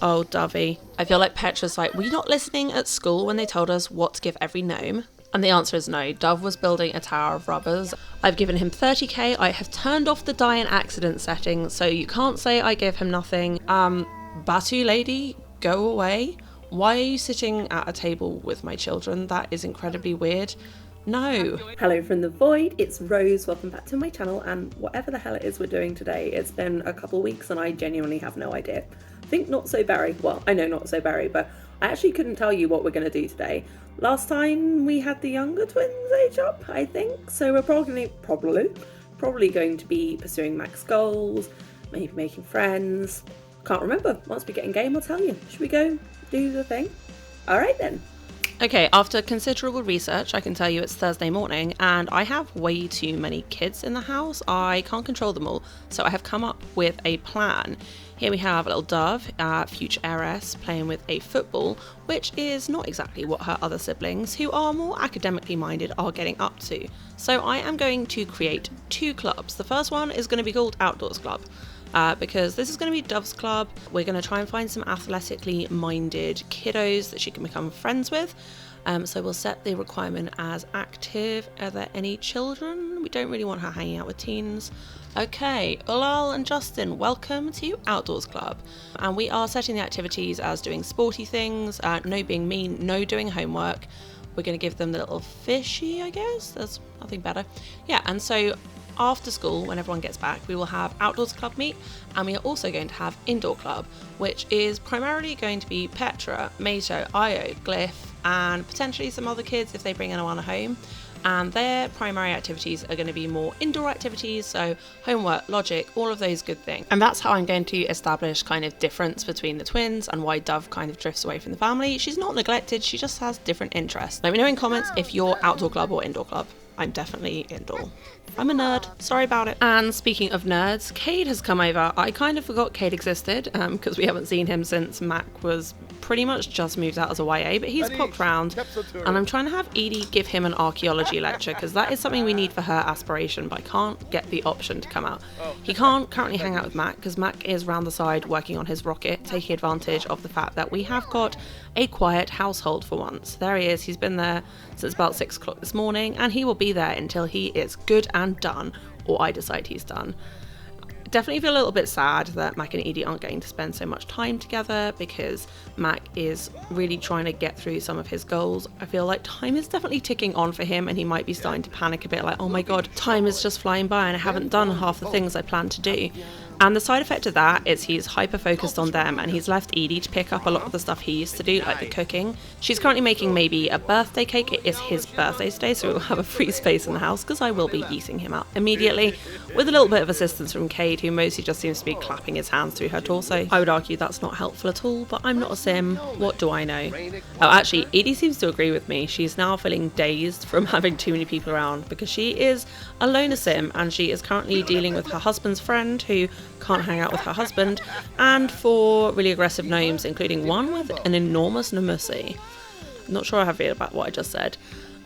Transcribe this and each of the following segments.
Oh, Dovey. I feel like Petra's like, were you not listening at school when they told us what to give every gnome? And the answer is no. Dove was building a tower of rubbers. I've given him 30k. I have turned off the die and accident setting, so you can't say I gave him nothing. Batuu lady, go away. Why are you sitting at a table with my children? That is incredibly weird. No. Hello from the void, it's Rose. Welcome back to my channel, and whatever the hell it is we're doing today, it's been a couple of weeks and I genuinely have no idea. I think Not So Berry, well, I know Not So Berry, but I actually couldn't tell you what we're going to do today. Last time we had the younger twins age up, I think, so we're probably going to be pursuing Mac's goals, maybe making friends. Can't remember. Once we get in game, I'll tell you. Should we go do the thing? Alright then. Okay, after considerable research, I can tell you it's Thursday morning and I have way too many kids in the house. I can't control them all, so I have come up with a plan. Here we have a little Dove, future heiress, playing with a football, which is not exactly what her other siblings, who are more academically minded, are getting up to. So I am going to create two clubs. The first one is going to be called Outdoors Club. Because this is going to be Dove's club. We're going to try and find some athletically minded kiddos that she can become friends with. So we'll set the requirement as active. Are there any children? We don't really want her hanging out with teens. Okay, Ulal and Justin, welcome to Outdoors Club. And we are setting the activities as doing sporty things, no being mean, no doing homework. We're going to give them the little fishy, I guess. There's nothing better. Yeah, and so after school, when everyone gets back, we will have Outdoors Club meet, and we are also going to have Indoor Club, which is primarily going to be Petra, Mato, Io, Glyph, and potentially some other kids if they bring anyone home. And their primary activities are going to be more indoor activities, so homework, logic, all of those good things. And that's how I'm going to establish kind of difference between the twins and why Dove kind of drifts away from the family. She's not neglected, she just has different interests. Let me know in comments if you're Outdoor Club or Indoor Club. I'm definitely indoor. I'm a nerd. Sorry about it. And speaking of nerds, Cade has come over. I kind of forgot Cade existed because we haven't seen him since Mac was pretty much just moved out as a YA, but he's popped round and I'm trying to have Edie give him an archaeology lecture because that is something we need for her aspiration, but I can't get the option to come out. He can't currently hang out with Mac because Mac is round the side working on his rocket, taking advantage of the fact that we have got a quiet household for once. There he is. He's been there since about 6 o'clock this morning and he will be there until he is good and done, or I decide he's done. Definitely feel a little bit sad that Mac and Edie aren't getting to spend so much time together because Mac is really trying to get through some of his goals. I feel like time is definitely ticking on for him and he might be starting to panic a bit, like, oh my god, time is just flying by and I haven't done half the things I planned to do. And the side effect of that is he's hyper focused on them and he's left Edie to pick up a lot of the stuff he used to do, like the cooking. She's currently making maybe a birthday cake. It is his birthday today, so we'll have a free space in the house because I will be eating him out immediately with a little bit of assistance from Cade, who mostly just seems to be clapping his hands through her torso. I would argue that's not helpful at all, but I'm not a sim. What do I know? Oh, actually, Edie seems to agree with me. She's now feeling dazed from having too many people around because she is a loner sim and she is currently dealing with her husband's friend who can't hang out with her husband, and 4 really aggressive gnomes, including one with an enormous namusi. I'm not sure how I feel about what I just said.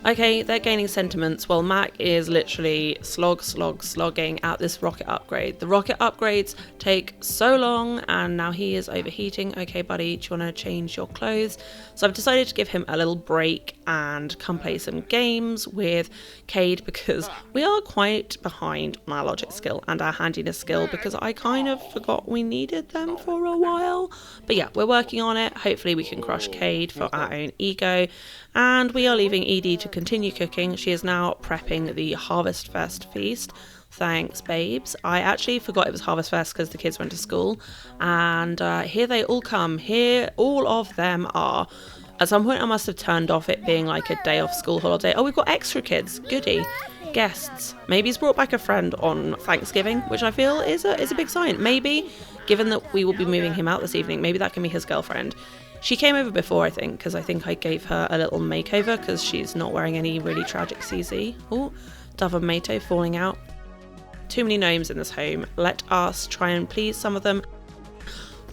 Okay, they're gaining sentiments while Mac is literally slogging out this rocket upgrade. The rocket upgrades take so long and now he is overheating. Okay, buddy, do you want to change your clothes? So I've decided to give him a little break and come play some games with Cade because we are quite behind on our logic skill and our handiness skill because I kind of forgot we needed them for a while. But yeah, we're working on it. Hopefully we can crush Cade for our own ego. And we are leaving Edie to continue cooking. She is now prepping the Harvest Fest feast. Thanks, babes. I actually forgot it was Harvest Fest because the kids went to school. And here they all come. Here all of them are. At some point I must have turned off it being like a day off school holiday. Oh, we've got extra kids. Goody. Guests. Maybe he's brought back a friend on Thanksgiving, which I feel is a big sign. Maybe, given that we will be moving him out this evening, maybe that can be his girlfriend. She came over before, I think, because I think I gave her a little makeover because she's not wearing any really tragic CZ. Oh, Dove and Mato falling out. Too many gnomes in this home. Let us try and please some of them.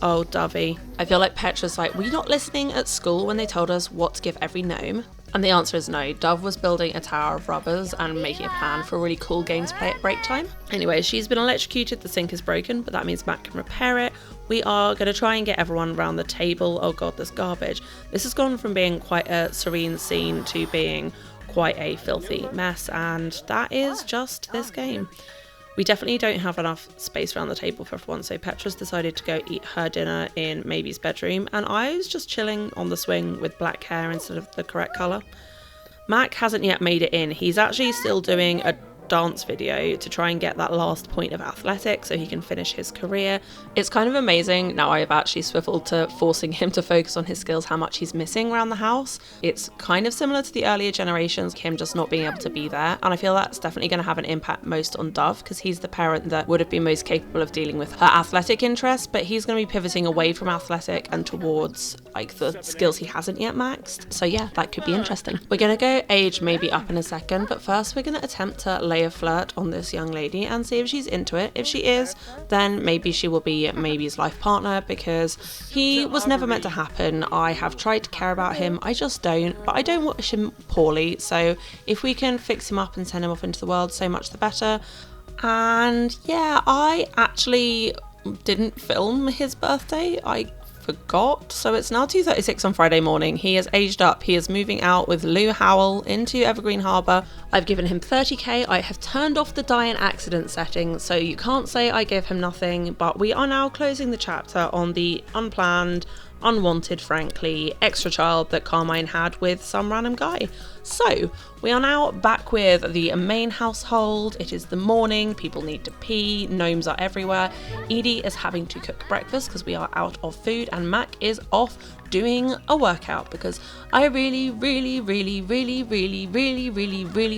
Oh, Dovey. I feel like Petra's like, were you not listening at school when they told us what to give every gnome? And the answer is no. Dove was building a tower of rubbers and making a plan for a really cool game to play at break time. Anyway, she's been electrocuted, the sink is broken, but that means Matt can repair it. We are going to try and get everyone around the table. Oh god, there's garbage. This has gone from being quite a serene scene to being quite a filthy mess, and that is just this game. We definitely don't have enough space around the table for everyone, so Petra's decided to go eat her dinner in Maybe's bedroom, and I was just chilling on the swing with black hair instead of the correct colour. Mac hasn't yet made it in. He's actually still doing a dance video to try and get that last point of athletics so he can finish his career. It's kind of amazing now I've actually swiveled to forcing him to focus on his skills, how much he's missing around the house. It's kind of similar to the earlier generations, him just not being able to be there, and I feel that's definitely going to have an impact most on Dove because he's the parent that would have been most capable of dealing with her athletic interests, but he's going to be pivoting away from athletic and towards like the skills he hasn't yet maxed. So yeah, that could be interesting. We're going to go age maybe up in a second, but first we're going to attempt to lay a flirt on this young lady and see if she's into it. If she is, then maybe she will be Maybe's life partner, because he was never meant to happen. I have tried to care about him, I just don't, but I don't wish him poorly, so if we can fix him up and send him off into the world, so much the better. And yeah, I actually didn't film his birthday. I forgot. So it's now 2:36 on Friday morning. He has aged up. He is moving out with Lou Howell into Evergreen Harbour. I've given him 30k. I have turned off the die in accident setting, so you can't say I gave him nothing, but we are now closing the chapter on the unplanned, unwanted, frankly, extra child that Carmine had with some random guy. So we are now back with the main household. It is the morning, people need to pee, gnomes are everywhere. Edie is having to cook breakfast because we are out of food, and Mac is off doing a workout because I really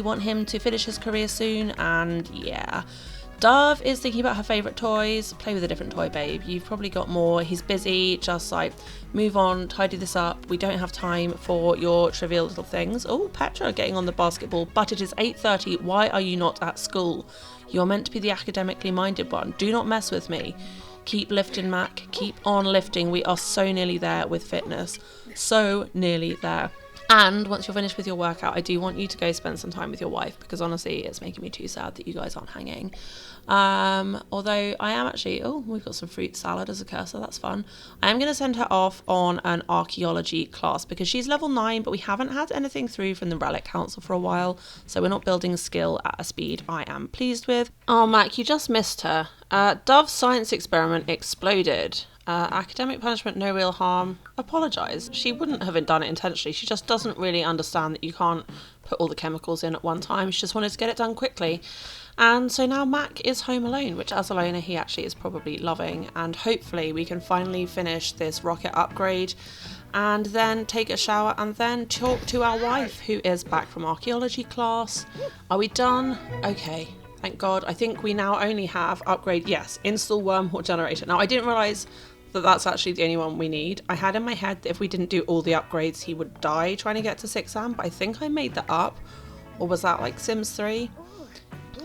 want him to finish his career soon. And yeah, Dove is thinking about her favourite toys. Play with a different toy, babe. You've probably got more. He's busy. Just like, move on, tidy this up. We don't have time for your trivial little things. Oh, Petra getting on the basketball, but it is 8:30. Why are you not at school? You're meant to be the academically minded one. Do not mess with me. Keep lifting, Mac. Keep on lifting. We are so nearly there with fitness. So nearly there. And once you're finished with your workout, I do want you to go spend some time with your wife, because honestly, it's making me too sad that you guys aren't hanging. Although I am actually, oh, we've got some fruit salad as a cursor, that's fun. I am going to send her off on an archaeology class because she's level 9, but we haven't had anything through from the Relic Council for a while, so we're not building skill at a speed I am pleased with. Oh, Mac, you just missed her. Dove's science experiment exploded. Academic punishment, no real harm. Apologise. She wouldn't have done it intentionally. She just doesn't really understand that you can't put all the chemicals in at one time. She just wanted to get it done quickly. And so now Mac is home alone, which as a loner he actually is probably loving. And hopefully we can finally finish this rocket upgrade and then take a shower and then talk to our wife, who is back from archaeology class. Are we done? Okay. Thank God. I think we now only have upgrade, yes, install wormhole generator. Now I didn't realise that that's actually the only one we need. I had in my head that if we didn't do all the upgrades he would die trying to get to 6am, but I think I made that up. Or was that like Sims 3?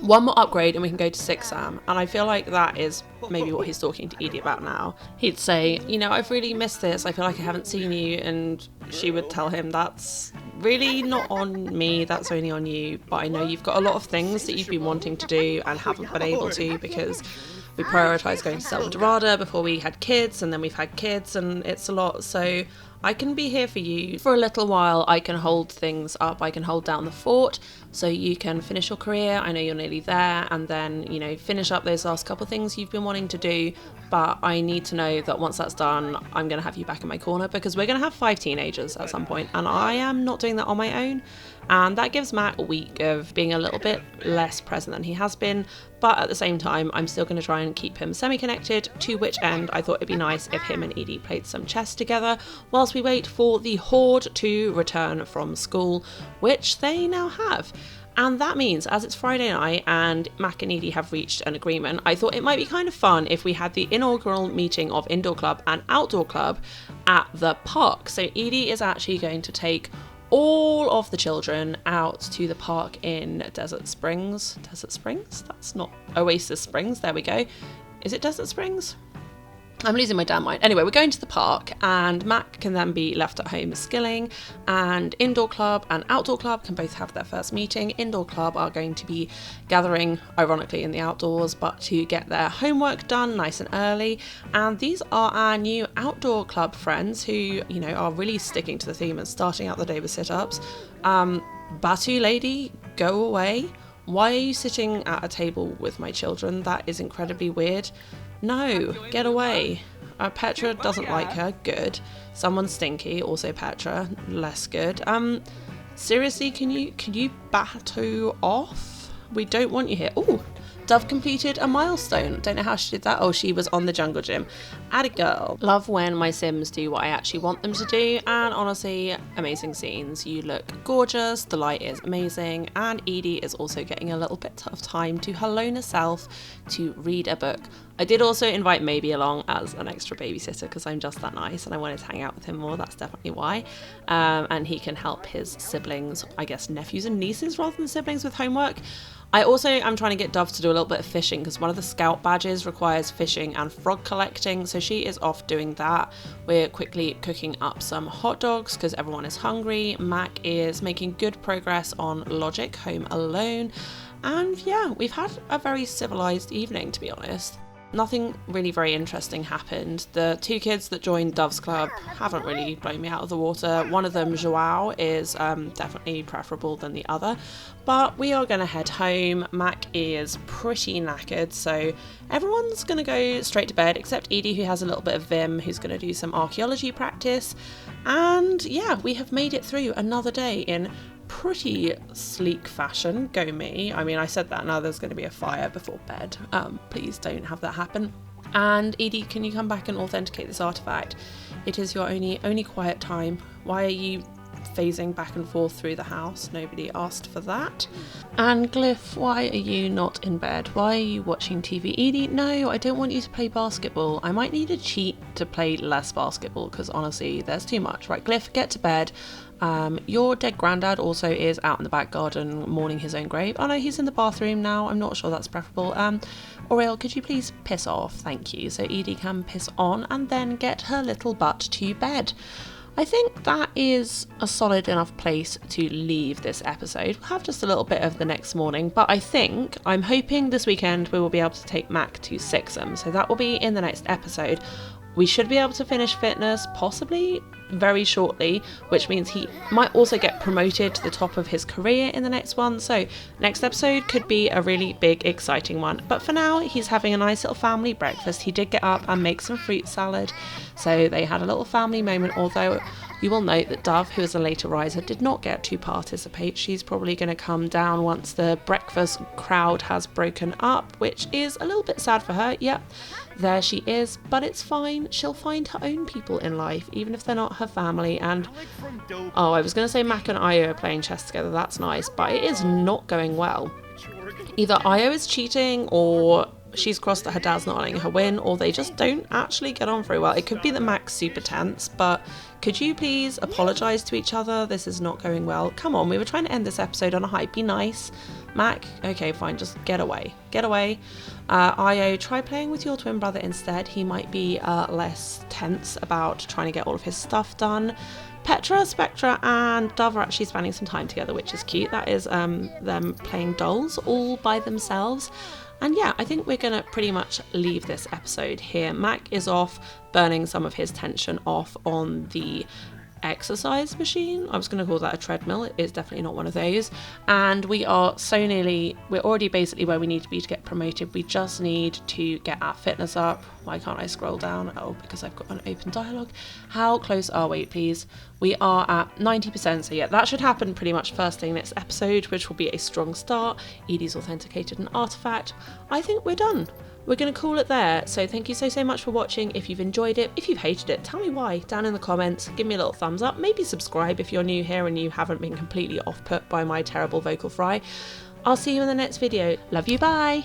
One more upgrade and we can go to 6am, and I feel like that is maybe what he's talking to Edie about now. He'd say, you know, I've really missed this, I feel like I haven't seen you, and she would tell him, that's really not on me, that's only on you, but I know you've got a lot of things that you've been wanting to do and haven't been able to because we prioritised going to Selva Dorada before we had kids, and then we've had kids, and it's a lot. So I can be here for you for a little while. I can hold things up. I can hold down the fort so you can finish your career. I know you're nearly there, and then, you know, finish up those last couple of things you've been wanting to do. But I need to know that once that's done, I'm going to have you back in my corner, because we're going to have 5 teenagers at some point, and I am not doing that on my own. And that gives Matt a week of being a little bit less present than he has been. But at the same time, I'm still going to try and keep him semi-connected, to which end I thought it'd be nice if him and Edie played some chess together whilst we wait for the Hoard to return from school, which they now have. And that means, as it's Friday night and Mac and Edie have reached an agreement, I thought it might be kind of fun if we had the inaugural meeting of Indoor Club and Outdoor Club at the park. So Edie is actually going to take all of the children out to the park in Desert Springs. Desert Springs? That's not Oasis Springs. There we go. Is it Desert Springs? I'm losing my damn mind. Anyway, we're going to the park, and Mac can then be left at home skilling, and indoor club and outdoor club can both have their first meeting. Indoor club are going to be gathering, ironically, in the outdoors, but to get their homework done nice and early. And these are our new outdoor club friends who, you know, are really sticking to the theme and starting out the day with sit-ups. Batuu lady, go away. Why are you sitting at a table with my children? That is incredibly weird. No, get away. Petra doesn't like her. Good. Someone stinky. Also Petra. Less good. Seriously, can you Batuu off? We don't want you here. Ooh, Dove completed a milestone. Don't know how she did that. Oh, she was on the jungle gym. Atta girl. Love when my Sims do what I actually want them to do, and honestly, amazing scenes. You look gorgeous, the light is amazing, and Edie is also getting a little bit of time to her lone self to read a book. I did also invite Maybe along as an extra babysitter because I'm just that nice and I wanted to hang out with him more. That's definitely why. And he can help his siblings, I guess nephews and nieces rather than siblings, with homework. I also am trying to get Dove to do a little bit of fishing because one of the scout badges requires fishing and frog collecting, so she is off doing that. We're quickly cooking up some hot dogs because everyone is hungry. Mac is making good progress on Logic Home Alone, and yeah, we've had a very civilized evening, to be honest. Nothing really very interesting happened. The two kids that joined Dove's club haven't really blown me out of the water. One of them, Joao, is definitely preferable than the other. But we are going to head home. Mac is pretty knackered, so everyone's going to go straight to bed, except Edie, who has a little bit of vim, who's going to do some archaeology practice. And yeah, we have made it through another day in pretty sleek fashion. Go me. I mean, I said that, now there's going to be a fire before bed. Please don't have that happen. And Edie, can you come back and authenticate this artifact? It is your only quiet time. Why are you phasing back and forth through the house? Nobody asked for that. And Glyph, why are you not in bed? Why are you watching TV? Edie, no, I don't want you to play basketball. I might need a cheat to play less basketball because honestly, there's too much. Right, Glyph, get to bed. Your dead granddad also is out in the back garden mourning his own grave. Oh no, he's in the bathroom now. I'm not sure that's preferable. Aurel, could you please piss off? Thank you. So Edie can piss on and then get her little butt to bed. I think that is a solid enough place to leave this episode. We'll have just a little bit of the next morning, but I'm hoping this weekend we will be able to take Mac to Sixham, so that will be in the next episode. We should be able to finish fitness possibly very shortly, which means he might also get promoted to the top of his career in the next one. So next episode could be a really big, exciting one. But for now, he's having a nice little family breakfast. He did get up and make some fruit salad. So they had a little family moment, although you will note that Dove, who is a later riser, did not get to participate. She's probably going to come down once the breakfast crowd has broken up, which is a little bit sad for her. Yep, there she is, but it's fine. She'll find her own people in life, even if they're not her family. And I was going to say Mac and Io are playing chess together. That's nice, but it is not going well. Either Io is cheating, or she's crossed that her dad's not letting her win, or they just don't actually get on very well. It could be that Mac's super tense, but could you please apologise to each other? This is not going well. Come on, we were trying to end this episode on a high. Be nice. Mac, okay, fine, just get away. Get away. Io, try playing with your twin brother instead. He might be less tense about trying to get all of his stuff done. Petra, Spectra and Dove are actually spending some time together, which is cute. That is them playing dolls all by themselves. And yeah, I think we're going to pretty much leave this episode here. Mac is off burning some of his tension off on the exercise machine. I was going to call that a treadmill. It is definitely not one of those. And we are so nearly, we're already basically where we need to be to get promoted. We just need to get our fitness up. Why can't I scroll down? Oh, because I've got an open dialogue. How close are we, please? We are at 90%, so yeah, that should happen pretty much first thing next episode, which will be a strong start. Edie's authenticated an artifact. I think we're done. We're going to call it there. So thank you so much for watching. If you've enjoyed it, if you've hated it, tell me why down in the comments. Give me a little thumbs up. Maybe subscribe if you're new here and you haven't been completely off put by my terrible vocal fry. I'll see you in the next video. Love you, bye.